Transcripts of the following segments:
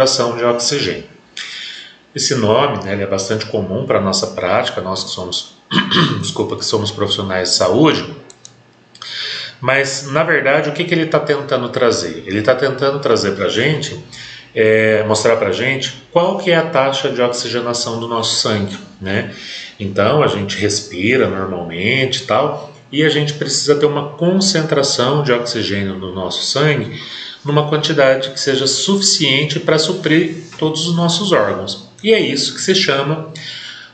saturação de oxigênio. Esse nome, né, ele é bastante comum para a nossa prática, nós que somos, que somos profissionais de saúde, mas na verdade o que ele está tentando trazer? Ele está tentando trazer para a gente, mostrar para a gente qual que é a taxa de oxigenação do nosso sangue, né? Então a gente respira normalmente e tal, e a gente precisa ter uma concentração de oxigênio no nosso sangue numa quantidade que seja suficiente para suprir todos os nossos órgãos. E é isso que se chama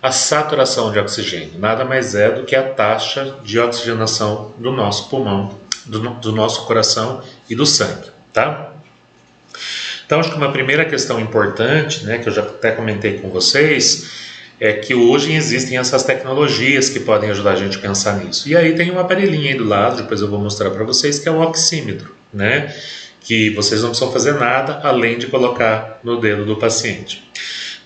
a saturação de oxigênio. Nada mais é do que a taxa de oxigenação do nosso pulmão, do nosso coração e do sangue, tá? Então, acho que uma primeira questão importante, né, que eu já até comentei com vocês, é que hoje existem essas tecnologias que podem ajudar a gente a pensar nisso. E aí tem um aparelhinho aí do lado, depois eu vou mostrar para vocês, que é o oxímetro, né? Que vocês não precisam fazer nada além de colocar no dedo do paciente.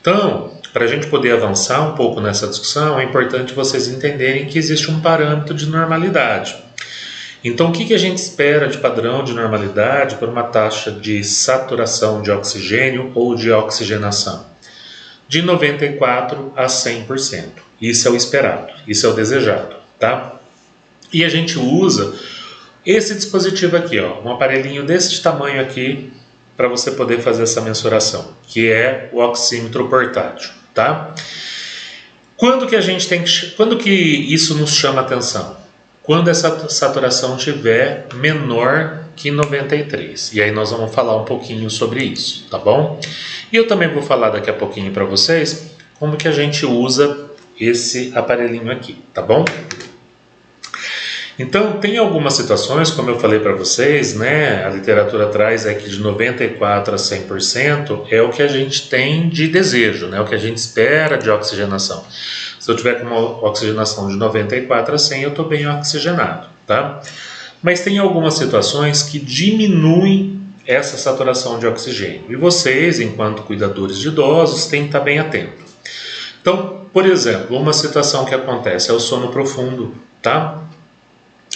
Então, para a gente poder avançar um pouco nessa discussão, é importante vocês entenderem que existe um parâmetro de normalidade. Então, o que a gente espera de padrão de normalidade para uma taxa de saturação de oxigênio ou de oxigenação? De 94% a 100%. Isso é o esperado, isso é o desejado, tá? E a gente usa esse dispositivo aqui, ó, um aparelhinho desse tamanho aqui, para você poder fazer essa mensuração, que é o oxímetro portátil, tá? Quando que isso nos chama atenção? Quando essa saturação estiver menor que 93. E aí nós vamos falar um pouquinho sobre isso, tá bom? E eu também vou falar daqui a pouquinho para vocês como que a gente usa esse aparelhinho aqui, tá bom? Então, tem algumas situações, como eu falei para vocês, né, a literatura traz aqui de 94% a 100% é o que a gente tem de desejo, né, o que a gente espera de oxigenação. Se eu tiver com uma oxigenação de 94% a 100%, eu estou bem oxigenado, tá? Mas tem algumas situações que diminuem essa saturação de oxigênio. E vocês, enquanto cuidadores de idosos, têm que estar bem atentos. Então, por exemplo, uma situação que acontece é o sono profundo, tá?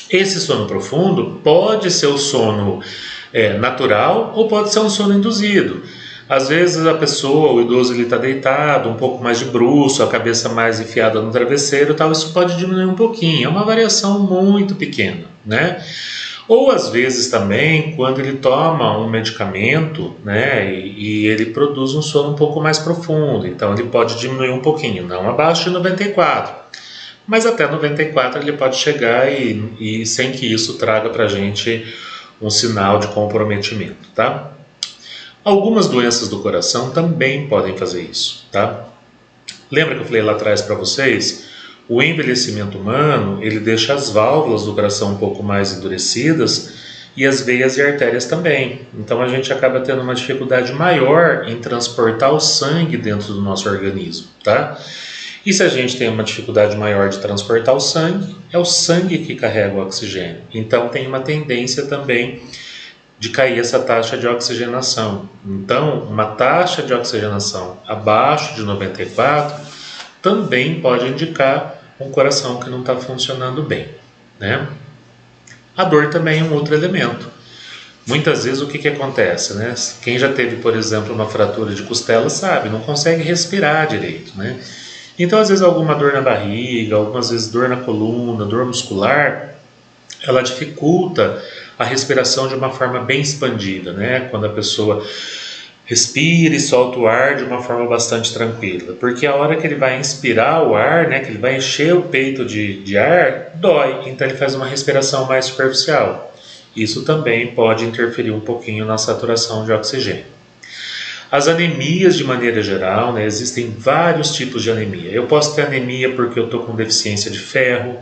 Esse sono profundo pode ser o sono natural ou pode ser um sono induzido. Às vezes a pessoa, o idoso, ele está deitado, um pouco mais de bruço, a cabeça mais enfiada no travesseiro, tal, isso pode diminuir um pouquinho, é uma variação muito pequena, né? Ou às vezes também, quando ele toma um medicamento, né, e ele produz um sono um pouco mais profundo, então ele pode diminuir um pouquinho, não abaixo de 94%. Mas até 94 ele pode chegar e sem que isso traga para a gente um sinal de comprometimento, tá? Algumas doenças do coração também podem fazer isso, tá? Lembra que eu falei lá atrás para vocês? O envelhecimento humano, ele deixa as válvulas do coração um pouco mais endurecidas e as veias e artérias também. Então a gente acaba tendo uma dificuldade maior em transportar o sangue dentro do nosso organismo, tá? E se a gente tem uma dificuldade maior de transportar o sangue, é o sangue que carrega o oxigênio. Então tem uma tendência também de cair essa taxa de oxigenação. Então, uma taxa de oxigenação abaixo de 94 também pode indicar um coração que não está funcionando bem, né? A dor também é um outro elemento. Muitas vezes o que acontece, né? Quem já teve, por exemplo, uma fratura de costela sabe, não consegue respirar direito, né? Então, às vezes, alguma dor na barriga, algumas vezes dor na coluna, dor muscular, ela dificulta a respiração de uma forma bem expandida, né? Quando a pessoa respira e solta o ar de uma forma bastante tranquila. Porque a hora que ele vai inspirar o ar, né, que ele vai encher o peito de ar, dói. Então, ele faz uma respiração mais superficial. Isso também pode interferir um pouquinho na saturação de oxigênio. As anemias, de maneira geral, né, existem vários tipos de anemia. Eu posso ter anemia porque eu estou com deficiência de ferro,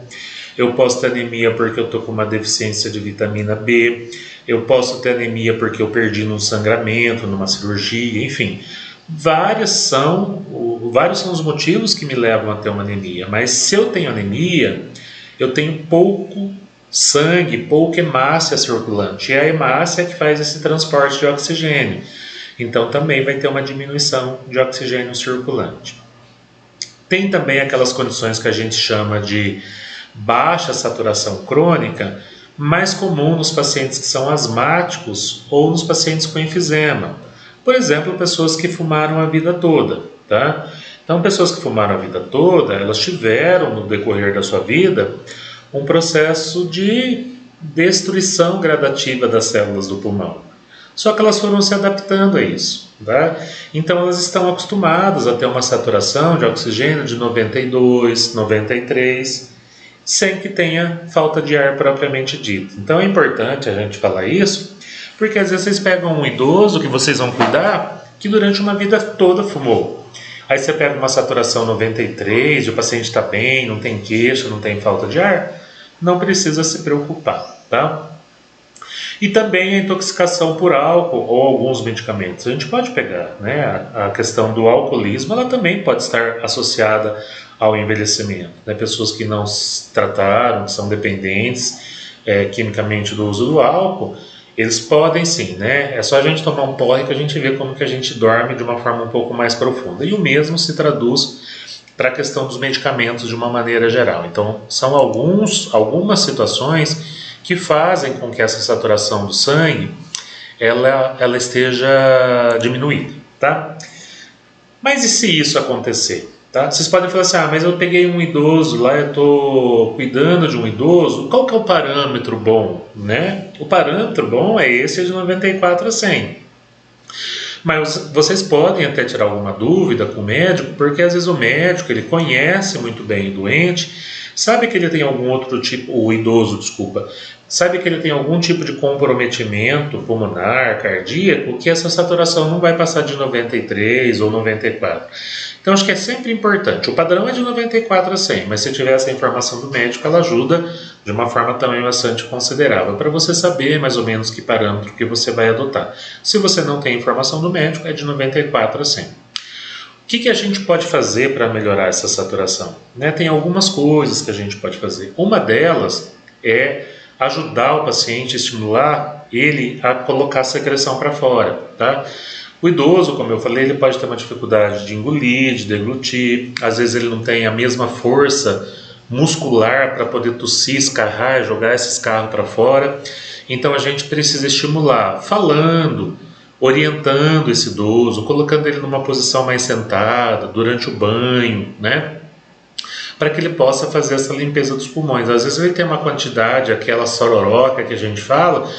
eu posso ter anemia porque eu estou com uma deficiência de vitamina B, eu posso ter anemia porque eu perdi num sangramento, numa cirurgia, enfim. Vários são os motivos que me levam a ter uma anemia, mas se eu tenho anemia, eu tenho pouco sangue, pouca hemácia circulante, e é a hemácia que faz esse transporte de oxigênio. Então também vai ter uma diminuição de oxigênio circulante. Tem também aquelas condições que a gente chama de baixa saturação crônica, mais comum nos pacientes que são asmáticos ou nos pacientes com enfisema. Por exemplo, pessoas que fumaram a vida toda, tá? Então, pessoas que fumaram a vida toda, elas tiveram no decorrer da sua vida um processo de destruição gradativa das células do pulmão. Só que elas foram se adaptando a isso, tá? Então elas estão acostumadas a ter uma saturação de oxigênio de 92, 93, sem que tenha falta de ar propriamente dito. Então é importante a gente falar isso, porque às vezes vocês pegam um idoso que vocês vão cuidar, que durante uma vida toda fumou. Aí você pega uma saturação 93 e o paciente está bem, não tem queixa, não tem falta de ar, não precisa se preocupar, tá? E também a intoxicação por álcool ou alguns medicamentos. A gente pode pegar, né? A questão do alcoolismo, ela também pode estar associada ao envelhecimento, né? Pessoas que não se trataram, que são dependentes quimicamente do uso do álcool, eles podem sim, né? É só a gente tomar um porre que a gente vê como que a gente dorme de uma forma um pouco mais profunda. E o mesmo se traduz para a questão dos medicamentos de uma maneira geral. Então, são algumas situações que fazem com que essa saturação do sangue ela esteja diminuída, tá? Mas e se isso acontecer? Tá? Vocês podem falar assim, mas eu peguei um idoso lá, eu estou cuidando de um idoso, qual que é o parâmetro bom? Né? O parâmetro bom é esse de 94 a 100. Mas vocês podem até tirar alguma dúvida com o médico, porque às vezes o médico ele conhece muito bem o doente, sabe que ele tem algum outro tipo, o idoso, desculpa, sabe que ele tem algum tipo de comprometimento pulmonar, cardíaco, que essa saturação não vai passar de 93 ou 94. Então acho que é sempre importante, o padrão é de 94 a 100, mas se tiver essa informação do médico, ela ajuda de uma forma também bastante considerável, para você saber mais ou menos que parâmetro que você vai adotar. Se você não tem informação do médico, é de 94 a 100. O que a gente pode fazer para melhorar essa saturação? Né? Tem algumas coisas que a gente pode fazer. Uma delas é ajudar o paciente, estimular ele a colocar a secreção para fora, tá? O idoso, como eu falei, ele pode ter uma dificuldade de engolir, de deglutir, às vezes ele não tem a mesma força muscular para poder tossir, escarrar, jogar esse escarro para fora. Então a gente precisa estimular, falando, orientando esse idoso, colocando ele numa posição mais sentada, durante o banho, né? Para que ele possa fazer essa limpeza dos pulmões. Às vezes ele tem uma quantidade, aquela sororoca que a gente fala,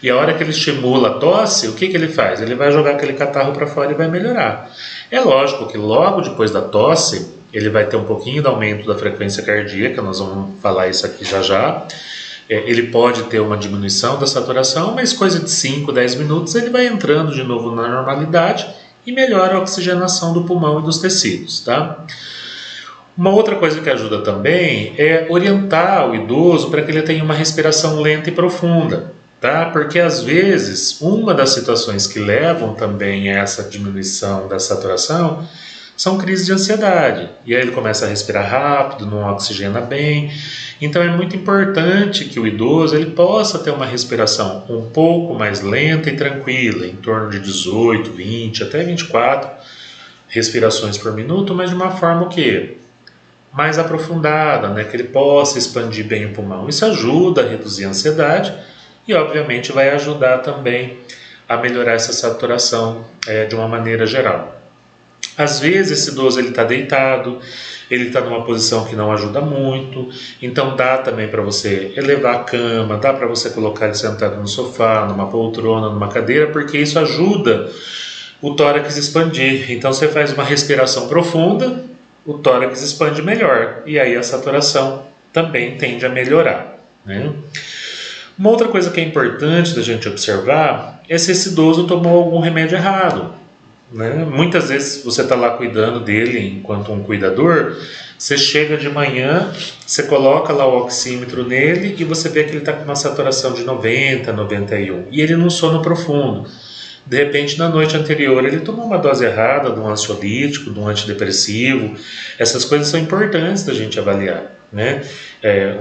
e a hora que ele estimula a tosse, o que ele faz? Ele vai jogar aquele catarro para fora e vai melhorar. É lógico que logo depois da tosse, ele vai ter um pouquinho de aumento da frequência cardíaca, nós vamos falar isso aqui já já. Ele pode ter uma diminuição da saturação, mas coisa de 5, 10 minutos ele vai entrando de novo na normalidade e melhora a oxigenação do pulmão e dos tecidos, tá? Uma outra coisa que ajuda também é orientar o idoso para que ele tenha uma respiração lenta e profunda, tá? Porque às vezes uma das situações que levam também a essa diminuição da saturação são crises de ansiedade, e aí ele começa a respirar rápido, não oxigena bem. Então é muito importante que o idoso ele possa ter uma respiração um pouco mais lenta e tranquila, em torno de 18, 20, até 24 respirações por minuto, mas de uma forma que mais aprofundada, né? Que ele possa expandir bem o pulmão. Isso ajuda a reduzir a ansiedade e obviamente vai ajudar também a melhorar essa saturação de uma maneira geral. Às vezes esse idoso ele está deitado, ele está numa posição que não ajuda muito, então dá também para você elevar a cama, dá para você colocar ele sentado no sofá, numa poltrona, numa cadeira, porque isso ajuda o tórax expandir. Então você faz uma respiração profunda, o tórax expande melhor e aí a saturação também tende a melhorar, né? Uma outra coisa que é importante da gente observar é se esse idoso tomou algum remédio errado, né? Muitas vezes você está lá cuidando dele enquanto um cuidador, você chega de manhã, você coloca lá o oxímetro nele e você vê que ele está com uma saturação de 90, 91 e ele num sono profundo. De repente, na noite anterior, ele tomou uma dose errada de um ansiolítico, de um antidepressivo. Essas coisas são importantes da gente avaliar, né?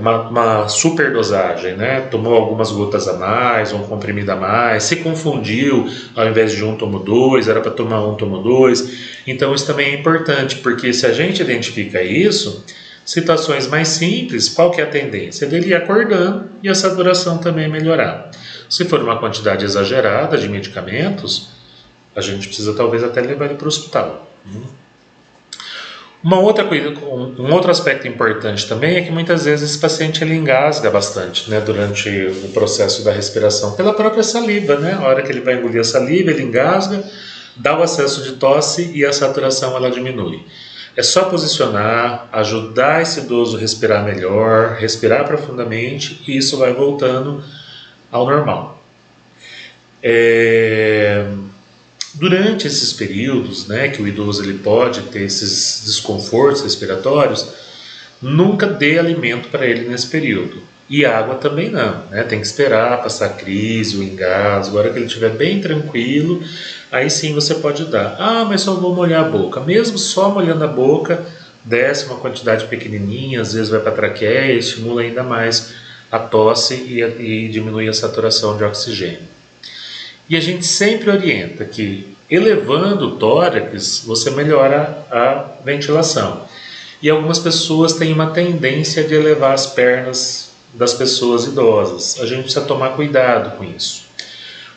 Uma superdosagem, né? Tomou algumas gotas a mais, um comprimido a mais, se confundiu, ao invés de um, tomou dois, era para tomar um, tomou dois. Então, isso também é importante, porque se a gente identifica isso, situações mais simples, qual que é a tendência? Dele ir acordando e a saturação também melhorar. Se for uma quantidade exagerada de medicamentos, A gente precisa talvez até levar ele para o hospital. Uma outra coisa, um outro aspecto importante também é que muitas vezes esse paciente ele engasga bastante, né, durante o processo da respiração, pela própria saliva, né? A hora que ele vai engolir a saliva, ele engasga, dá o acesso de tosse e a saturação ela diminui. É só posicionar, ajudar esse idoso a respirar melhor, respirar profundamente e isso vai voltando ao normal. Durante esses períodos, né, que o idoso ele pode ter esses desconfortos respiratórios, nunca dê alimento para ele nesse período. E água também não, né? Tem que esperar passar a crise, o engasgo. Agora que ele estiver bem tranquilo, aí sim você pode dar. Ah, mas só vou molhar a boca. Mesmo só molhando a boca, desce uma quantidade pequenininha, às vezes vai para a traqueia, estimula ainda mais a tosse e diminui a saturação de oxigênio. E a gente sempre orienta que elevando o tórax, você melhora a ventilação. E algumas pessoas têm uma tendência de elevar as pernas das pessoas idosas. A gente precisa tomar cuidado com isso.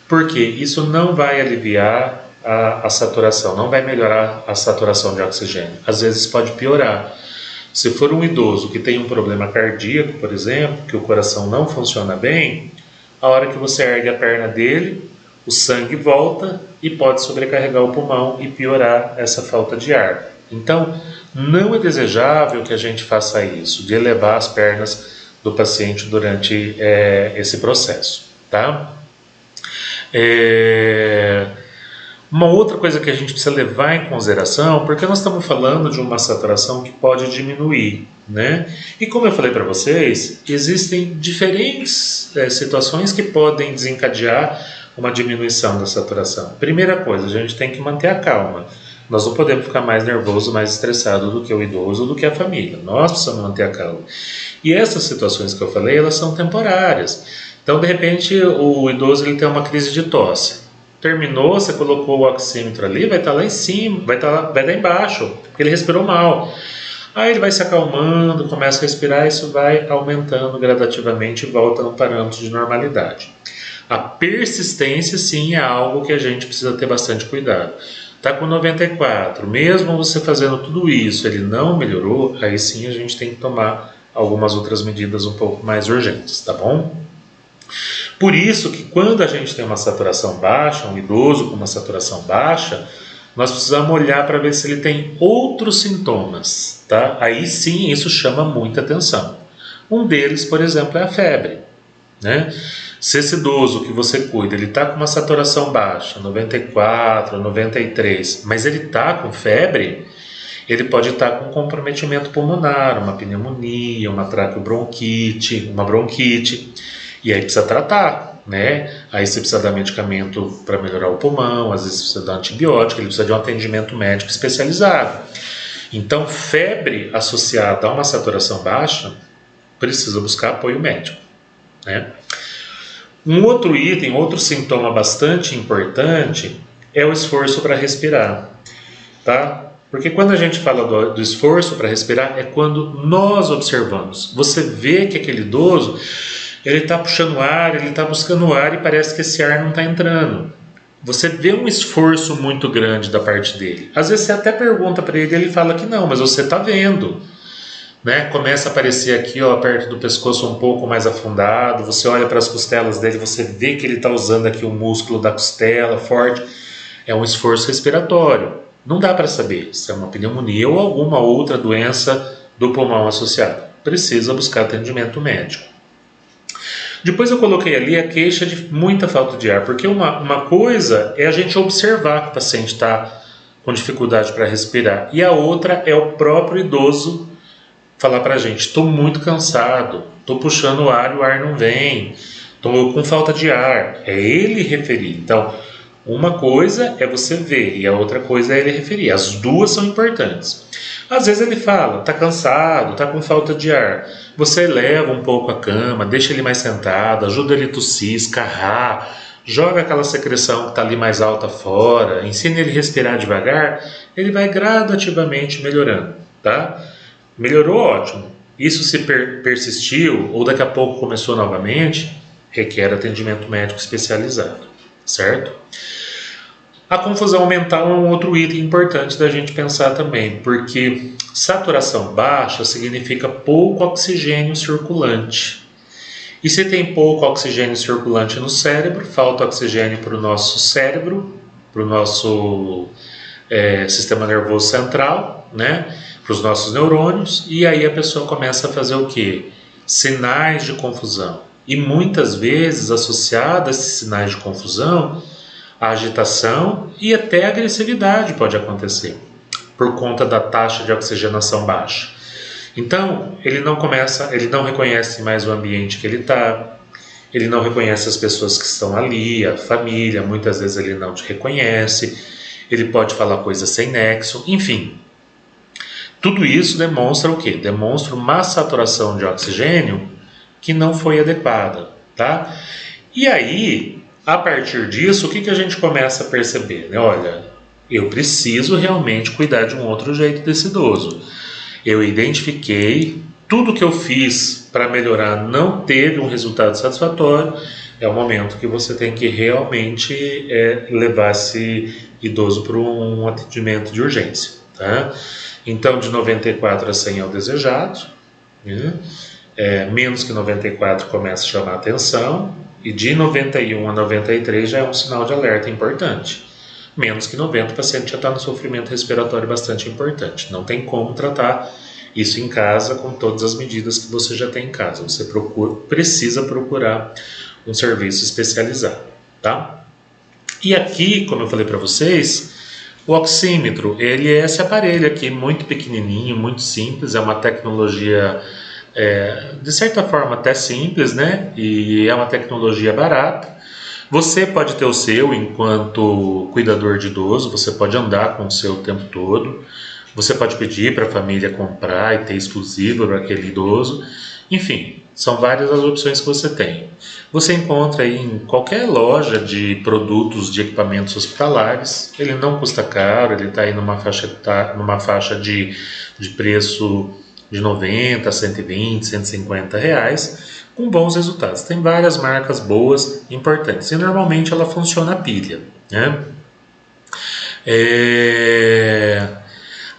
Porque isso não vai aliviar a saturação, não vai melhorar a saturação de oxigênio. Às vezes pode piorar. Se for um idoso que tem um problema cardíaco, por exemplo, que o coração não funciona bem, a hora que você ergue a perna dele, o sangue volta e pode sobrecarregar o pulmão e piorar essa falta de ar. Então, não é desejável que a gente faça isso, de elevar as pernas do paciente durante esse processo, tá? Uma outra coisa que a gente precisa levar em consideração, porque nós estamos falando de uma saturação que pode diminuir, né? E como eu falei para vocês, existem diferentes situações que podem desencadear uma diminuição da saturação. Primeira coisa, a gente tem que manter a calma. Nós não podemos ficar mais nervoso, mais estressado do que o idoso, do que a família. Nós precisamos manter a calma. E essas situações que eu falei, elas são temporárias. Então, de repente, o idoso ele tem uma crise de tosse. Terminou, você colocou o oxímetro ali, vai estar lá em cima, vai estar embaixo, porque ele respirou mal. Aí ele vai se acalmando, começa a respirar, isso vai aumentando gradativamente e volta no parâmetro de normalidade. A persistência, sim, é algo que a gente precisa ter bastante cuidado. Está com 94, mesmo você fazendo tudo isso, ele não melhorou, aí sim a gente tem que tomar algumas outras medidas um pouco mais urgentes, tá bom? Por isso que quando a gente tem uma saturação baixa, um idoso com uma saturação baixa, nós precisamos olhar para ver se ele tem outros sintomas, tá? Aí sim isso chama muita atenção. Um deles, por exemplo, é a febre, né? Se esse idoso que você cuida, ele está com uma saturação baixa, 94, 93, mas ele está com febre, ele pode estar com comprometimento pulmonar, uma pneumonia, uma traqueobronquite, uma bronquite, e aí precisa tratar, né? Aí você precisa dar medicamento para melhorar o pulmão, às vezes precisa dar antibiótico, ele precisa de um atendimento médico especializado. Então, febre associada a uma saturação baixa, precisa buscar apoio médico, né? Um outro item, outro sintoma bastante importante é o esforço para respirar, tá? Porque quando a gente fala do esforço para respirar é quando nós observamos. Você vê que aquele idoso, ele está puxando ar, ele está buscando ar e parece que esse ar não está entrando. Você vê um esforço muito grande da parte dele. Às vezes você até pergunta para ele, ele fala que não, mas você está vendo. Né? Começa a aparecer aqui, ó, perto do pescoço um pouco mais afundado, você olha para as costelas dele, você vê que ele está usando aqui o músculo da costela forte, é um esforço respiratório. Não dá para saber se é uma pneumonia ou alguma outra doença do pulmão associada. Precisa buscar atendimento médico. Depois eu coloquei ali a queixa de muita falta de ar, porque uma coisa é a gente observar que o paciente está com dificuldade para respirar, e a outra é o próprio idoso falar para a gente, estou muito cansado, estou puxando o ar e o ar não vem, estou com falta de ar. É ele referir. Então, uma coisa é você ver e a outra coisa é ele referir. As duas são importantes. Às vezes ele fala, está cansado, está com falta de ar. Você eleva um pouco a cama, deixa ele mais sentado, ajuda ele a tossir, escarrar, joga aquela secreção que está ali mais alta fora, ensina ele a respirar devagar, ele vai gradativamente melhorando, tá? Melhorou, ótimo. Isso se persistiu ou daqui a pouco começou novamente, requer atendimento médico especializado, certo? A confusão mental é um outro item importante da gente pensar também, porque saturação baixa significa pouco oxigênio circulante. E se tem pouco oxigênio circulante no cérebro, falta oxigênio para o nosso cérebro, para o nosso sistema nervoso central, né? Para os nossos neurônios, e aí a pessoa começa a fazer o quê? Sinais de confusão. E muitas vezes associado a esses sinais de confusão, a agitação e até a agressividade pode acontecer, por conta da taxa de oxigenação baixa. Então, ele não reconhece mais o ambiente que ele está, ele não reconhece as pessoas que estão ali, a família, muitas vezes ele não te reconhece, ele pode falar coisas sem nexo, enfim. Tudo isso demonstra o quê? Demonstra uma saturação de oxigênio que não foi adequada, tá? E aí, a partir disso, o que a gente começa a perceber? Né? Olha, eu preciso realmente cuidar de um outro jeito desse idoso. Eu identifiquei, tudo que eu fiz para melhorar não teve um resultado satisfatório, é o momento que você tem que realmente levar esse idoso para um atendimento de urgência, tá? Então, de 94 a 100 é o desejado, né? Menos que 94 começa a chamar a atenção, e de 91 a 93 já é um sinal de alerta importante. Menos que 90, o paciente já está no sofrimento respiratório bastante importante. Não tem como tratar isso em casa com todas as medidas que você já tem em casa. Você precisa procurar um serviço especializado, tá? E aqui, como eu falei para vocês, o oxímetro, ele é esse aparelho aqui, muito pequenininho, muito simples, é uma tecnologia de certa forma até simples, né? E é uma tecnologia barata. Você pode ter o seu enquanto cuidador de idoso, você pode andar com o seu o tempo todo, você pode pedir para a família comprar e ter exclusivo para aquele idoso. Enfim, são várias as opções que você tem. Você encontra aí em qualquer loja de produtos de equipamentos hospitalares, ele não custa caro, ele está aí numa faixa de preço de 90, 120, 150 reais, com bons resultados. Tem várias marcas boas, importantes, e normalmente ela funciona a pilha, né?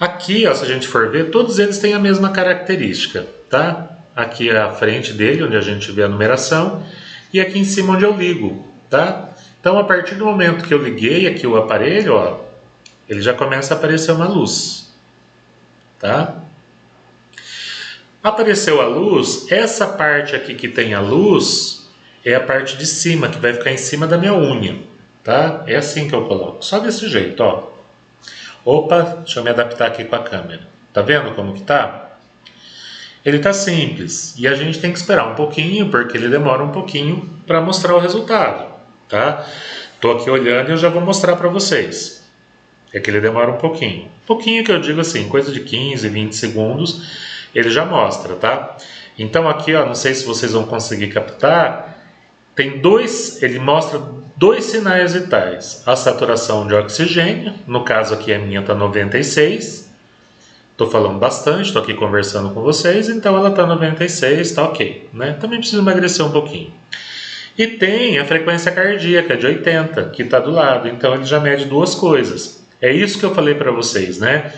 Aqui, ó, se a gente for ver, todos eles têm a mesma característica, tá? Aqui é a frente dele, onde a gente vê a numeração, e aqui em cima onde eu ligo, tá? Então, a partir do momento que eu liguei aqui o aparelho, ó, ele já começa a aparecer uma luz, tá? Apareceu a luz, essa parte aqui que tem a luz é a parte de cima, que vai ficar em cima da minha unha, tá? É assim que eu coloco, só desse jeito, ó. Opa, deixa eu me adaptar aqui com a câmera. Tá vendo como que tá? Ele tá simples e a gente tem que esperar um pouquinho, porque ele demora um pouquinho para mostrar o resultado, tá? Tô aqui olhando e eu já vou mostrar para vocês. É que ele demora um pouquinho. Pouquinho que eu digo assim, coisa de 15, 20 segundos, ele já mostra, tá? Então aqui, ó, não sei se vocês vão conseguir captar, ele mostra dois sinais vitais. A saturação de oxigênio, no caso aqui a minha está 96. Estou falando bastante, estou aqui conversando com vocês, então ela está 96, está ok, né? Também preciso emagrecer um pouquinho. E tem a frequência cardíaca de 80, que está do lado, então ele já mede duas coisas. É isso que eu falei para vocês, né?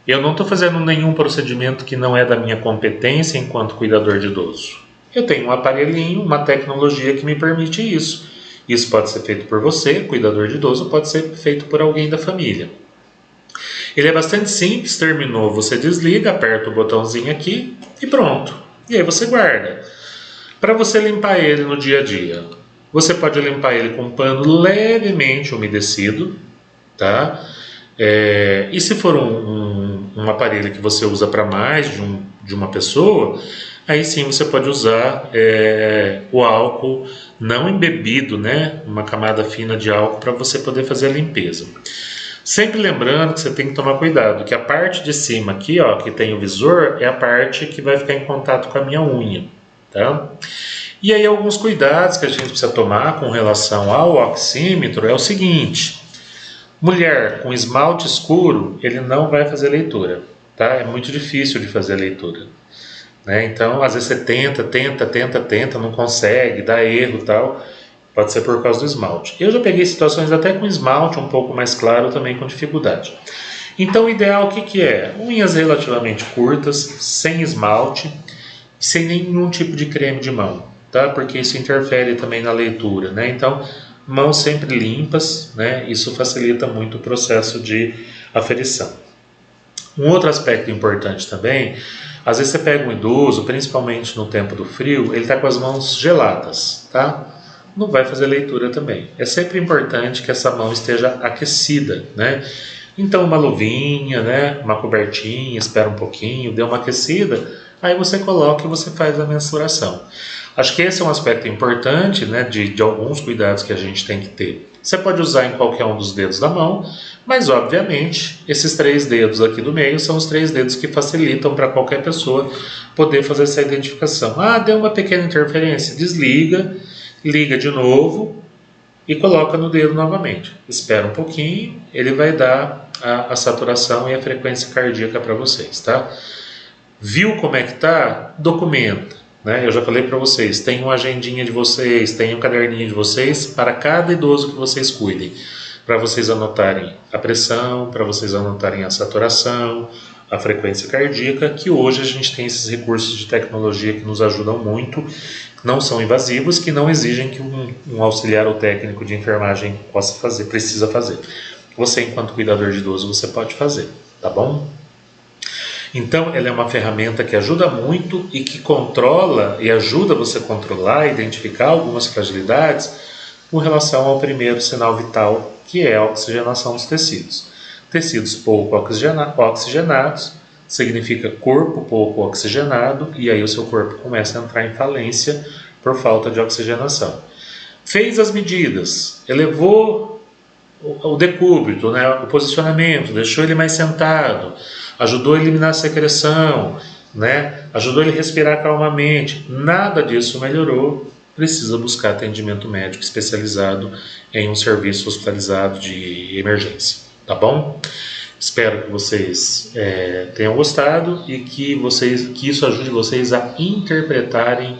Eu não estou fazendo nenhum procedimento que não é da minha competência enquanto cuidador de idoso. Eu tenho um aparelhinho, uma tecnologia que me permite isso. Isso pode ser feito por você, cuidador de idoso, pode ser feito por alguém da família. Ele é bastante simples, terminou, você desliga, aperta o botãozinho aqui e pronto. E aí você guarda. Para você limpar ele no dia a dia, você pode limpar ele com um pano levemente umedecido, tá? E se for um aparelho que você usa para mais de uma pessoa, aí sim você pode usar o álcool não embebido, né? Uma camada fina de álcool para você poder fazer a limpeza. Sempre lembrando que você tem que tomar cuidado, que a parte de cima aqui, ó, que tem o visor, é a parte que vai ficar em contato com a minha unha, tá? E aí alguns cuidados que a gente precisa tomar com relação ao oxímetro é o seguinte: mulher com esmalte escuro, ele não vai fazer leitura, tá? É muito difícil de fazer a leitura, né? Então, às vezes você tenta, não consegue, dá erro e tal. Pode ser por causa do esmalte. Eu já peguei situações até com esmalte um pouco mais claro, também com dificuldade. Então o ideal o que é? Unhas relativamente curtas, sem esmalte, sem nenhum tipo de creme de mão, tá? Porque isso interfere também na leitura, né? Então, mãos sempre limpas, né? Isso facilita muito o processo de aferição. Um outro aspecto importante também, às vezes você pega um idoso, principalmente no tempo do frio, ele está com as mãos geladas, tá? Não vai fazer leitura também. É sempre importante que essa mão esteja aquecida, né? Então uma luvinha, né? Uma cobertinha, espera um pouquinho, dê uma aquecida, aí você coloca e você faz a mensuração. Acho que esse é um aspecto importante, né, de alguns cuidados que a gente tem que ter. Você pode usar em qualquer um dos dedos da mão, mas obviamente esses 3 dedos aqui do meio são os 3 dedos que facilitam para qualquer pessoa poder fazer essa identificação. Ah, deu uma pequena interferência, desliga, liga de novo e coloca no dedo novamente. Espera um pouquinho, ele vai dar a saturação e a frequência cardíaca para vocês, tá? Viu como é que tá? Documenta. Né? Eu já falei para vocês, tem uma agendinha de vocês, tem um caderninho de vocês para cada idoso que vocês cuidem, para vocês anotarem a pressão, para vocês anotarem a saturação, a frequência cardíaca, que hoje a gente tem esses recursos de tecnologia que nos ajudam muito, não são invasivos, que não exigem que um auxiliar ou técnico de enfermagem possa fazer, precisa fazer. Você, enquanto cuidador de idoso, você pode fazer, tá bom? Então, ela é uma ferramenta que ajuda muito e que controla e ajuda você a controlar, identificar algumas fragilidades com relação ao primeiro sinal vital, que é a oxigenação dos tecidos. Tecidos pouco oxigenados significa corpo pouco oxigenado, e aí o seu corpo começa a entrar em falência por falta de oxigenação. Fez as medidas, elevou o decúbito, né, o posicionamento, deixou ele mais sentado, ajudou a eliminar a secreção, né, ajudou ele a respirar calmamente. Nada disso melhorou, precisa buscar atendimento médico especializado em um serviço hospitalizado de emergência, tá bom? Espero que vocês tenham gostado e que isso ajude vocês a interpretarem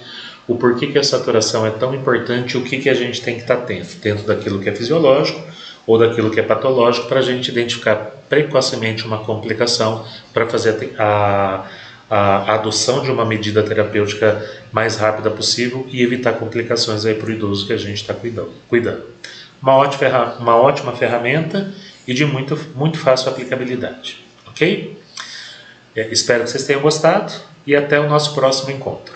o porquê que a saturação é tão importante e o que a gente tem que estar dentro daquilo que é fisiológico ou daquilo que é patológico, para a gente identificar precocemente uma complicação, para fazer a adoção de uma medida terapêutica mais rápida possível e evitar complicações aí para o idoso que a gente está cuidando. Uma ótima ferramenta e de muito fácil aplicabilidade, ok? Espero que vocês tenham gostado e até o nosso próximo encontro.